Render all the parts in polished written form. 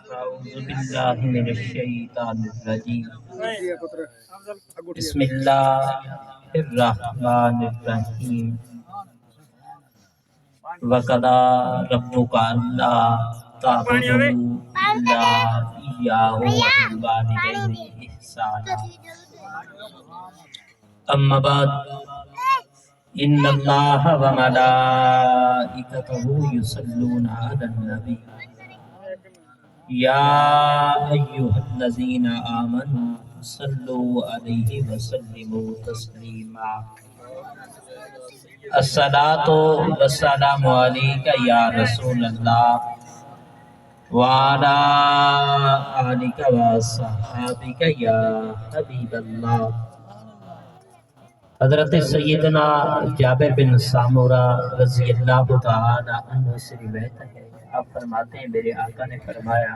أعوذ بالله من الشيطان الرجيم بسم الله الرحمن الرحيم وقضى ربك ألا تعبدوا إلا إياه وبالوالدين إحسانا أما بعد إن الله وملائكته يصلون على النبي يا أيها الذين آمنوا صلوا عليه وسلموا تسليما الصلاة والسلام عليك يا رسول الله وعلى آلك وصحابك يا حبيب الله۔ حضرت سیدنا جابر بن سامورہ رضی اللہ تعالی عنہ سے روایت ہے، آپ فرماتے ہیں میرے آقا نے فرمایا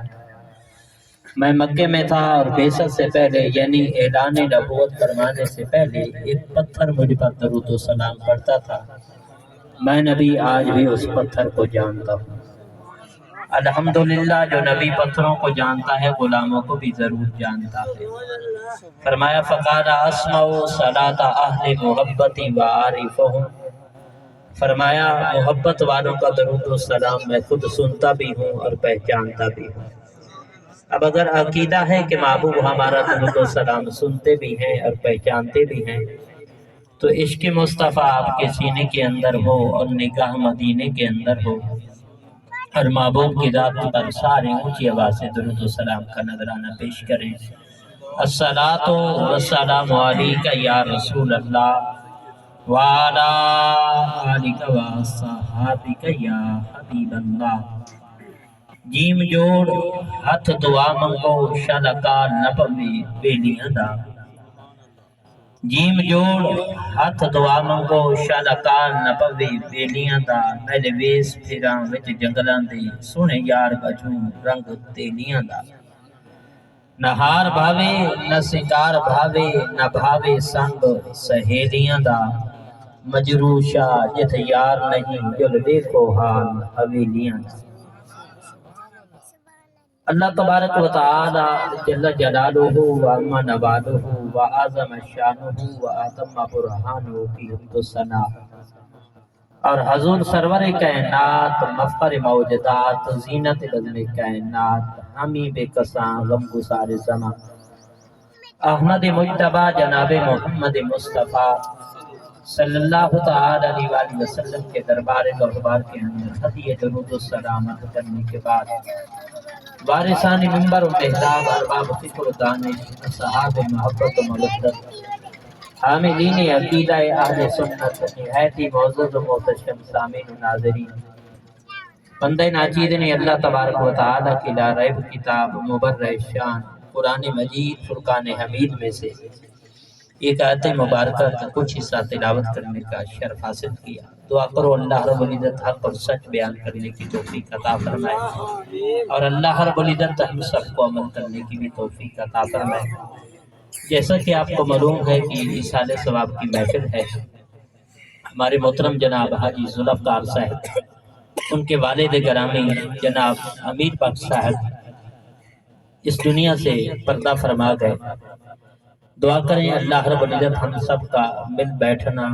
میں مکے میں تھا اور بعثت سے پہلے یعنی اعلان نبوت فرمانے سے پہلے ایک پتھر مجھ پر درود و سلام پڑھتا تھا، میں نبی آج بھی اس پتھر کو جانتا ہوں۔ الحمدللہ جو نبی پتھروں کو جانتا ہے غلاموں کو بھی ضرور جانتا ہے۔ فرمایا فقال اسمع صلاۃ اہل محبتی وعارفہم، فرمایا محبت والوں کا درود و سلام میں خود سنتا بھی ہوں اور پہچانتا بھی ہوں۔ اب اگر عقیدہ ہے کہ محبوب ہمارا درود و سلام سنتے بھی ہیں اور پہچانتے بھی ہیں تو عشق مصطفیٰ آپ کے سینے کے اندر ہو اور نگاہ مدینے کے اندر ہو اور محبوب کی ذات پر سارے اونچی آواز سے درود و سلام کا نذرانہ پیش کریں۔ الصلاۃ والسلام علیک یا رسول اللہ وعلی آلک وصحابک یا حبیب اللہ۔ جیم جوڑ ہتھ دعا منگو شلکا نپوی بیلیاں دا، جیم جوڑ ہتھ دعا منگو شلکا نپوی بیلیاں دا، میلے ویس پھراں وچ جنگلاں دے سونے یار بجوں رنگ تیلیاں دا۔ نہ ہار بھاوے نہ سنگار بھاوے نہ بھاوے سنگ سہیلیاں دا، مجروشا جت یار نہیں جل دیکھو حال حویلیاں دا۔ اللہ تبارک و تعالی جل جلالہ وعظم نوالہ وعظم شانہ وعظم برہانہ کی حمد و ثنا اور حضور سرور کائنات مفخر موجودات زینت بزم کائنات ہمیں بے کساں غم گسار زمان احمد مجتبی جناب محمد مصطفیٰ صلی اللہ تعالی علیہ وآلہ وسلم کے دربار گہوار کے اندر ہدیہ درود و سلامت کرنے کے بعد وارثان منبر و محراب ارباب فکر و دانش اصحاب محبت و مودت حاملین عقیدہ اہل سنت نہایت ہی معزز و محتشم سامعین و ناظرین، بندہ ناچیز نے اللہ تبارک و تعالی کی لا ریب کتاب مبرہ شان قرآن مجید فرقان حمید میں سے ایک آیت مبارکہ کا کچھ حصہ تلاوت کرنے کا شرف حاصل کیا۔ دعا کرو اللہ رب العزت حق اور سچ بیان کرنے کی توفیق عطا فرمائے اور اللہ رب العزت ہم سب کو عمل کرنے کی بھی توفیق عطا فرمائے۔ جیسا کہ آپ کو معلوم ہے کہ اصال ثواب کی محفل ہے، ہمارے محترم جناب حاجی ذوالفقار صاحب ان کے والد گرامی جناب امیر بخش صاحب اس دنیا سے پردہ فرما گئے۔ دعا کریں اللہ رب العزت ہم سب کا مل بیٹھنا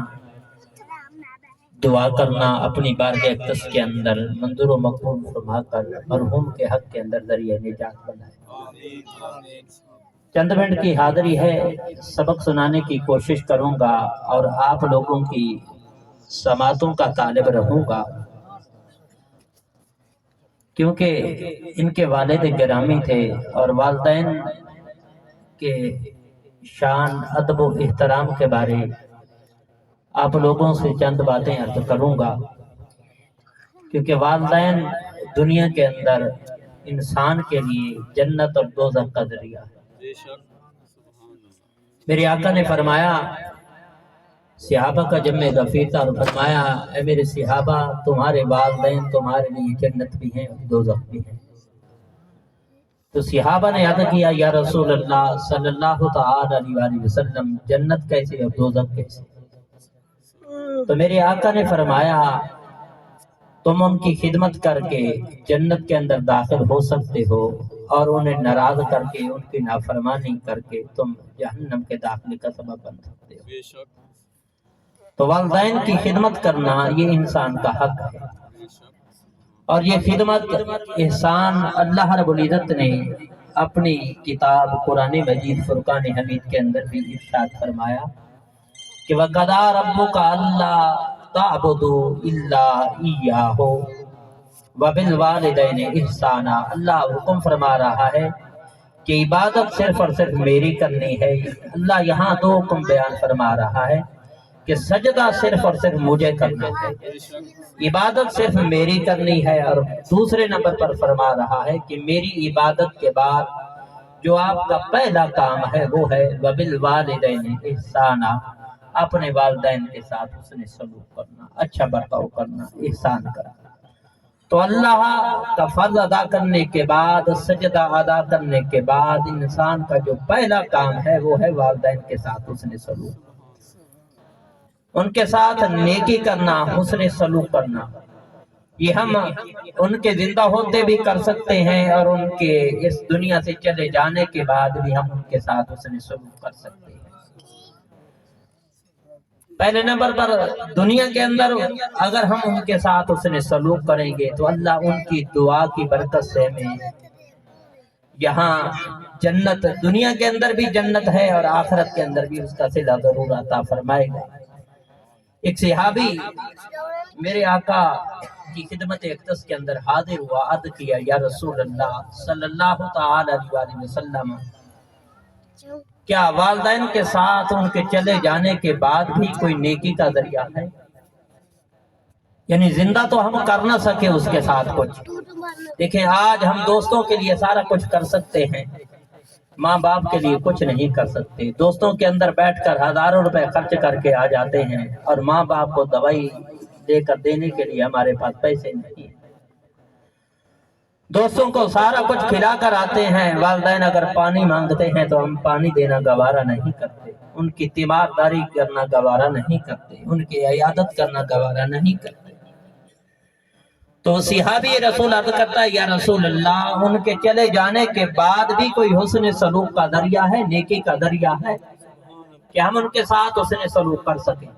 دعا کرنا اپنی بارگاہ اقدس کے اندر منظور و مقبول فرما کر مرحوم کے حق کے اندر ذریعہ نجات بنائے۔ چند منٹ کی حاضری ہے، سبق سنانے کی کوشش کروں گا اور آپ لوگوں کی سماعتوں کا طالب رہوں گا، کیونکہ ان کے والد گرامی تھے اور والدین کے شان ادب و احترام کے بارے آپ لوگوں سے چند باتیں عرض کروں گا، کیونکہ والدین دنیا کے اندر انسان کے لیے جنت اور دوزخ کا ذریعہ ہے۔ میرے آقا نے فرمایا صحابہ کا جمع غفیر تھا اور فرمایا اے میرے صحابہ تمہارے والدین تمہارے لیے جنت بھی ہیں اور دوزخ بھی ہیں۔ تو صحابہ نے عرض کیا یا رسول اللہ صلی اللہ تعالی علیہ وآلہ وسلم جنت کیسے اور دوزخ کیسے؟ تو میرے آقا نے فرمایا تم ان کی خدمت کر کے جنت کے اندر داخل ہو سکتے ہو اور انہیں ناراض کر کے ان کی نافرمانی کر کے تم جہنم کے داخلے کا سبب بن سکتے ہو۔ تو والدین کی خدمت کرنا یہ انسان کا حق ہے، اور یہ خدمت احسان اللہ رب العزت نے اپنی کتاب قرآن مجید فرقان حمید کے اندر بھی ارشاد فرمایا کہ وَقَضَىٰ رَبُّكَ أَلَّا تَعْبُدُوا إِلَّا إِيَّاهُ وَبِالْوَالِدَيْنِ إِحْسَانًا۔ اللہ حکم فرما رہا ہے کہ عبادت صرف اور صرف میری کرنی ہے۔ اللہ یہاں دو حکم بیان فرما رہا ہے کہ سجدہ صرف اور صرف مجھے کرنا ہے، عبادت صرف میری کرنی ہے، اور دوسرے نمبر پر فرما رہا ہے کہ میری عبادت کے بعد جو آپ کا پہلا کام ہے وہ ہے وَبِالْوَالِدَيْنِ إِحْسَانًا، اپنے والدین کے ساتھ حسن سلوک کرنا، اچھا برتاؤ کرنا، احسان کرنا۔ تو اللہ کا فرض ادا کرنے کے بعد، سجدہ ادا کرنے کے بعد انسان کا جو پہلا کام ہے وہ ہے والدین کے ساتھ حسن سلوک، ان کے ساتھ نیکی کرنا، حسن سلوک کرنا۔ یہ ہم ان کے زندہ ہوتے بھی کر سکتے ہیں، اور ان کے اس دنیا سے چلے جانے کے بعد بھی ہم ان کے ساتھ حسن سلوک کر سکتے ہیں۔ پہلے نمبر پر دنیا کے اندر اگر ہم ان کے ساتھ حسن سلوک کریں گے تو اللہ ان کی دعا کی برکت سے ہمیں یہاں جنت، دنیا کے اندر بھی جنت ہے اور آخرت کے اندر بھی اس کا صلہ ضرور عطا فرمائے گا۔ ایک صحابی میرے آقا کی خدمت اقدس کے اندر حاضر ہوا، عرض کیا یا رسول اللہ صلی اللہ تعالی علیہ وسلم، کیا والدین کے ساتھ ان کے چلے جانے کے بعد بھی کوئی نیکی کا ذریعہ ہے؟ یعنی زندہ تو ہم کر نہ سکے اس کے ساتھ کچھ، دیکھیں آج ہم دوستوں کے لیے سارا کچھ کر سکتے ہیں، ماں باپ کے لیے کچھ نہیں کر سکتے۔ دوستوں کے اندر بیٹھ کر ہزاروں روپے خرچ کر کے آ جاتے ہیں، اور ماں باپ کو دوائی دے کر دینے کے لیے ہمارے پاس پیسے نہیں ہیں۔ دوستوں کو سارا کچھ کھلا کر آتے ہیں، والدین اگر پانی مانگتے ہیں تو ہم پانی دینا گوارا نہیں کرتے، ان کی تیمارداری کرنا گوارا نہیں کرتے، ان کی عیادت کرنا گوارا نہیں کرتے۔ تو صحابی رسول عرض کرتا ہے یا رسول اللہ، ان کے چلے جانے کے بعد بھی کوئی حسن سلوک کا ذریعہ ہے، نیکی کا ذریعہ ہے کہ ہم ان کے ساتھ حسن سلوک کر سکیں؟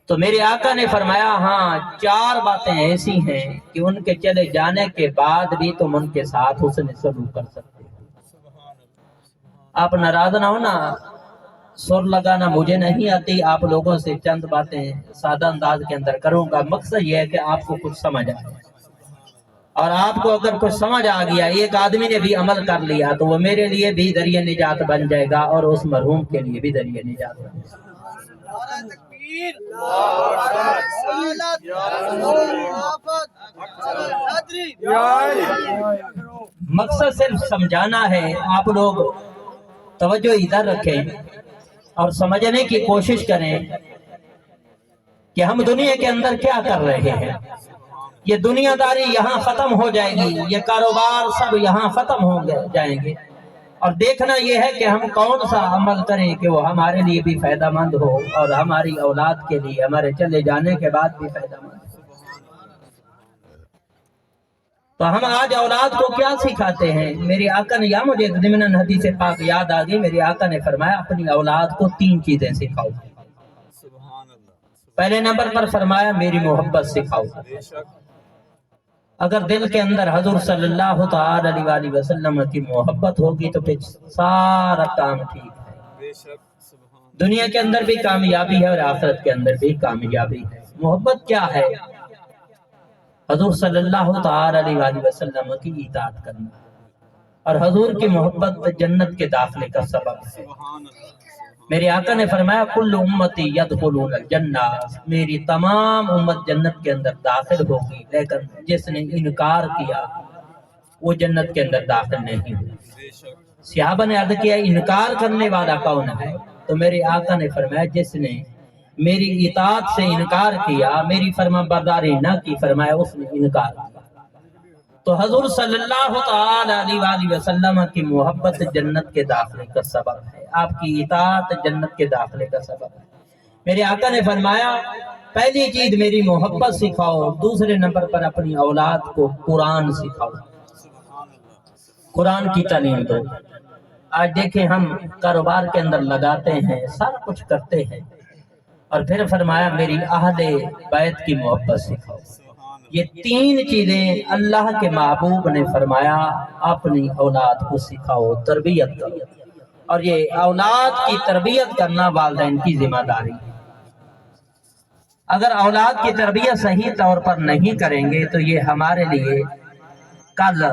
تو میرے آقا نے فرمایا ہاں، 4 باتیں ایسی ہیں کہ ان کے چلے جانے کے بعد بھی تم ان کے ساتھ حسن سلوک کر سکتے ہو۔ آپ ناراض نہ ہونا، سر لگانا مجھے نہیں آتی، آپ لوگوں سے چند باتیں سادہ انداز کے اندر کروں گا، مقصد یہ ہے کہ آپ کو کچھ سمجھ آئے، اور آپ کو اگر کچھ سمجھ آ گیا، ایک آدمی نے بھی عمل کر لیا تو وہ میرے لیے بھی ذریعہ نجات بن جائے گا، اور اس مرحوم کے لیے بھی ذریعہ نجات بن جائے گا۔ مقصد صرف سمجھانا ہے، آپ لوگ توجہ ادھر رکھیں اور سمجھنے کی کوشش کریں کہ ہم دنیا کے اندر کیا کر رہے ہیں۔ یہ دنیا داری یہاں ختم ہو جائے گی، یہ کاروبار سب یہاں ختم ہو جائیں گے، اور دیکھنا یہ ہے کہ ہم کون سا عمل کریں کہ وہ ہمارے لیے بھی فائدہ مند ہو، اور ہماری اولاد کے لیے ہمارے چلے جانے کے بعد بھی فائدہ مند ہو۔ تو ہم آج اولاد کو کیا سکھاتے ہیں؟ میرے آقا نے، یا مجھے ضمناً حدیث پاک یاد آ گئی، میرے آقا نے فرمایا اپنی اولاد کو 3 چیزیں سکھاؤ۔ پہلے نمبر پر فرمایا میری محبت سکھاؤ۔ اگر دل کے اندر حضور صلی اللہ تعالی علیہ وسلم کی محبت ہوگی تو پھر سارا کام ٹھیک ہے، دنیا کے اندر بھی کامیابی ہے اور آخرت کے اندر بھی کامیابی ہے۔ محبت کیا ہے؟ حضور صلی اللہ تعالی علیہ وسلم کی اطاعت کرنا، اور حضور کی محبت جنت کے داخلے کا سبب ہے۔ میرے آقا نے فرمایا کل امتی یدخلون الجنہ، میری تمام امت جنت کے اندر داخل ہوگی، لیکن جس نے انکار کیا وہ جنت کے اندر داخل نہیں ہوگا۔ صحابہ نے عرض کیا انکار کرنے والا کون ہے؟ تو میرے آقا نے فرمایا جس نے میری اطاعت سے انکار کیا، میری فرما برداری نہ کی، فرمایا اس نے انکار کیا۔ تو حضور صلی اللہ تعالی علیہ وسلم کی محبت جنت کے داخلے کا سبب ہے، آپ کی اطاعت جنت کے داخلے کا سبب ہے۔ میرے آقا نے فرمایا پہلی چیز میری محبت سکھاؤ، دوسرے نمبر پر اپنی اولاد کو قرآن سکھاؤ۔ قرآن کی تعلیم دو۔ آج دیکھیں ہم کاروبار کے اندر لگاتے ہیں، سارا کچھ کرتے ہیں، اور پھر فرمایا میری اہل بیت کی محبت سکھاؤ۔ یہ تین چیزیں اللہ کے محبوب نے فرمایا اپنی اولاد کو سکھاؤ، تربیت کرو، اور یہ اولاد کی تربیت کرنا والدین کی ذمہ داری ہے۔ اگر اولاد کی تربیت صحیح طور پر نہیں کریں گے تو یہ ہمارے لیے کل